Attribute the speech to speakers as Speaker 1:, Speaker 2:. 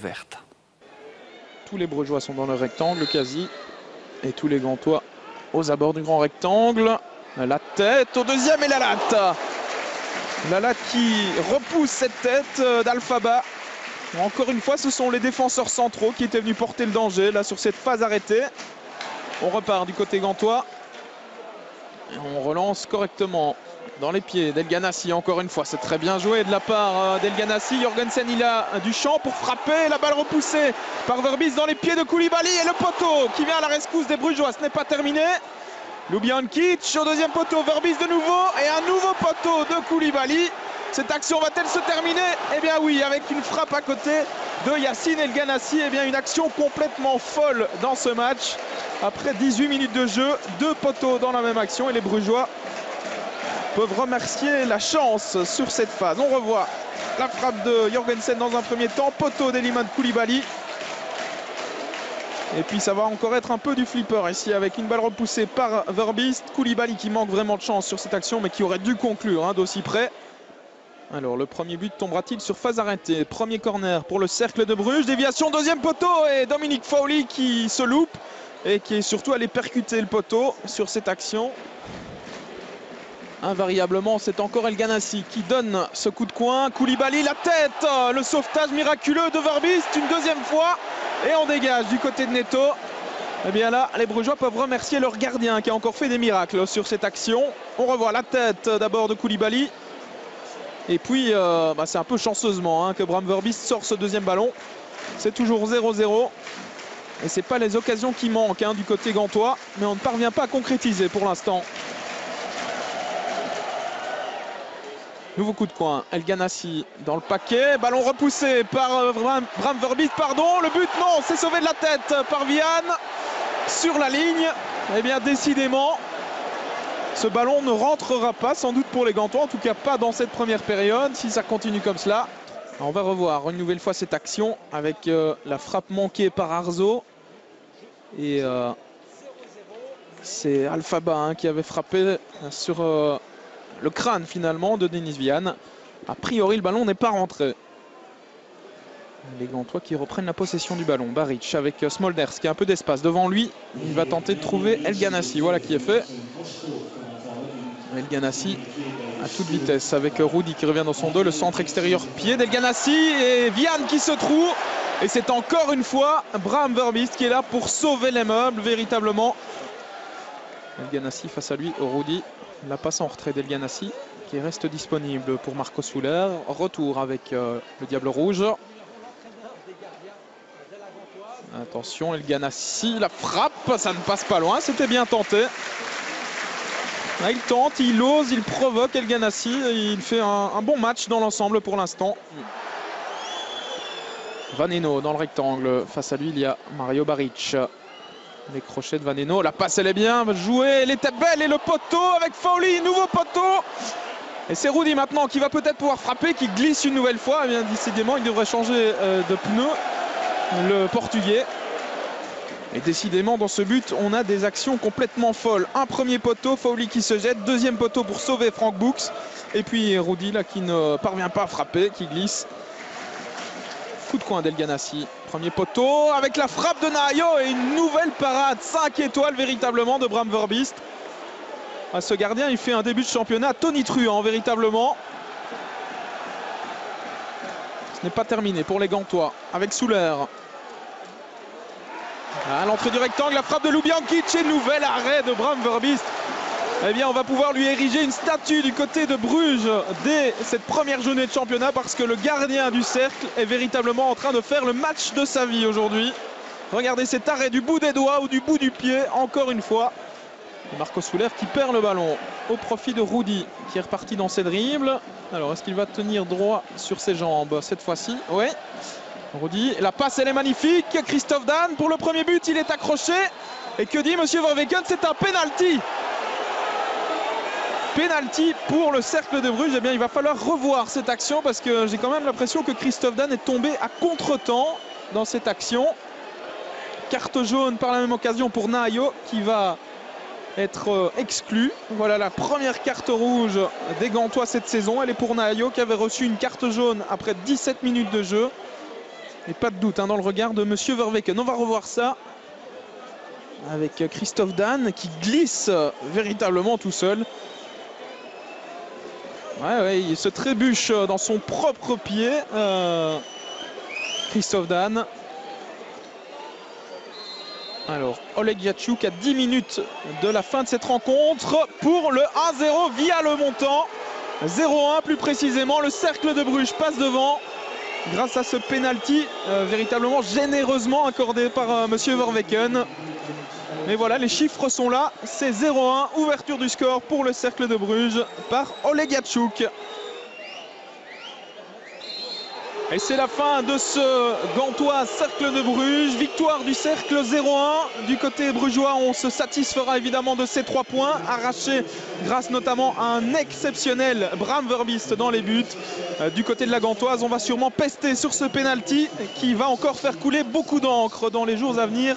Speaker 1: verte.
Speaker 2: Tous les Brugeois sont dans le rectangle quasi. Et tous les Gantois aux abords du grand rectangle. La tête au deuxième et la latte. La latte qui repousse cette tête d'Alphaba. Encore une fois, ce sont les défenseurs centraux qui étaient venus porter le danger là sur cette phase arrêtée. On repart du côté gantois. Et on relance correctement dans les pieds d'Elganassi. Encore une fois, c'est très bien joué de la part d'Elganassi. Jorgensen, il a du champ pour frapper. La balle repoussée par Verbis dans les pieds de Koulibaly. Et le poteau qui vient à la rescousse des Brugeois. Ce n'est pas terminé. Ljubijankic au deuxième poteau. Verbis de nouveau. Et un nouveau poteau de Koulibaly. Cette action va-t-elle se terminer? Eh bien oui, avec une frappe à côté de Yacine Elganassi. Eh bien une action complètement folle dans ce match. Après 18 minutes de jeu, 2 poteaux dans la même action. Et les Brugeois peuvent remercier la chance sur cette phase. On revoit la frappe de Jorgensen dans un premier temps. Poteau d'Eliman Koulibaly. Et puis ça va encore être un peu du flipper ici avec une balle repoussée par Verbis. Koulibaly qui manque vraiment de chance sur cette action mais qui aurait dû conclure d'aussi près. Alors le premier but tombera-t-il sur phase arrêtée? Premier corner pour le Cercle de Bruges. Déviation deuxième poteau et Dominic Fowley qui se loupe et qui est surtout allé percuter le poteau sur cette action. Invariablement, c'est encore Elganassi qui donne ce coup de coin. Koulibaly, la tête, le sauvetage miraculeux de Verbis une deuxième fois. Et on dégage du côté de Neto. Et bien là, les Brugeois peuvent remercier leur gardien qui a encore fait des miracles sur cette action. On revoit la tête d'abord de Koulibaly. Et puis, c'est un peu chanceusement que Bram Verbis sort ce deuxième ballon. C'est toujours 0-0. Et ce n'est pas les occasions qui manquent du côté gantois. Mais on ne parvient pas à concrétiser pour l'instant. Nouveau coup de coin, Elganassi dans le paquet, ballon repoussé par Bram Verbis, pardon, le but non, c'est sauvé de la tête par Vian sur la ligne. Eh bien décidément, ce ballon ne rentrera pas sans doute pour les Gantois, en tout cas pas dans cette première période, si ça continue comme cela. On va revoir une nouvelle fois cette action avec la frappe manquée par Arzo. Et c'est Alphaba qui avait frappé sur... le crâne finalement de Denis Vian. A priori le ballon n'est pas rentré. Les Gantois qui reprennent la possession du ballon. Baric avec Smolders qui a un peu d'espace devant lui. Il va tenter de trouver Elganassi. Voilà qui est fait. Elganassi à toute vitesse avec Rudy qui revient dans son dos. Le centre extérieur pied d'Elganassi et Vian qui se trouve. Et c'est encore une fois Bram Verbis qui est là pour sauver les meubles véritablement. Elganassi face à lui, Rudy. La passe en retrait d'Elganassi qui reste disponible pour Marco Souler. Retour avec le Diable Rouge. Attention, Elganassi, la frappe, ça ne passe pas loin, c'était bien tenté. Là, il tente, il ose, il provoque Elganassi. Il fait un bon match dans l'ensemble pour l'instant. Vaneno dans le rectangle. Face à lui, il y a Mario Baric. Les crochets de Vaneno, la passe elle est bien jouée, elle était belle et le poteau avec Fowley, nouveau poteau. Et c'est Rudy maintenant qui va peut-être pouvoir frapper, qui glisse une nouvelle fois. Eh bien décidément il devrait changer de pneu, le portugais. Et décidément dans ce but on a des actions complètement folles. Un premier poteau, Fowley qui se jette, deuxième poteau pour sauver Frank Books. Et puis Rudy là qui ne parvient pas à frapper, qui glisse. Coup de coin d'Elganassi. Premier poteau avec la frappe de Nahayo et une nouvelle parade 5 étoiles véritablement de Bram Verbis. Ce gardien il fait un début de championnat tonitruant véritablement. Ce n'est pas terminé pour les Gantois avec Souler. À l'entrée du rectangle, la frappe de Ljubijankic et nouvel arrêt de Bram Verbis. Eh bien on va pouvoir lui ériger une statue du côté de Bruges dès cette première journée de championnat parce que le gardien du cercle est véritablement en train de faire le match de sa vie aujourd'hui. Regardez cet arrêt du bout des doigts ou du bout du pied encore une fois. Marco Souler qui perd le ballon au profit de Rudy qui est reparti dans ses dribbles. Alors est-ce qu'il va tenir droit sur ses jambes cette fois-ci? Oui. Rudy, la passe elle est magnifique. Christophe Dan pour le premier but, il est accroché. Et que dit Monsieur Verweken? C'est un penalty. Penalty pour le Cercle de Bruges. Eh bien il va falloir revoir cette action parce que j'ai quand même l'impression que Christophe Dan est tombé à contre-temps dans cette action. Carte jaune par la même occasion pour Nahayo qui va être exclu. Voilà la première carte rouge des Gantois cette saison. Elle est pour Nahayo qui avait reçu une carte jaune après 17 minutes de jeu. Et pas de doute dans le regard de Monsieur Verweken. On va revoir ça avec Christophe Dan qui glisse véritablement tout seul. Ouais, il se trébuche dans son propre pied. Christophe Dan. Alors, Oleg Yachuk à 10 minutes de la fin de cette rencontre pour le 1-0 via le montant. 0-1 plus précisément. Le Cercle de Bruges passe devant grâce à ce penalty véritablement généreusement accordé par Monsieur Verweken. Mais voilà, les chiffres sont là. C'est 0-1, ouverture du score pour le Cercle de Bruges par Oleg Yachuk. Et c'est la fin de ce Gantois Cercle de Bruges. Victoire du Cercle 0-1. Du côté brugeois, on se satisfera évidemment de ces 3 points arrachés grâce notamment à un exceptionnel Bram Verbiest dans les buts. Du côté de la Gantoise, on va sûrement pester sur ce penalty qui va encore faire couler beaucoup d'encre dans les jours à venir.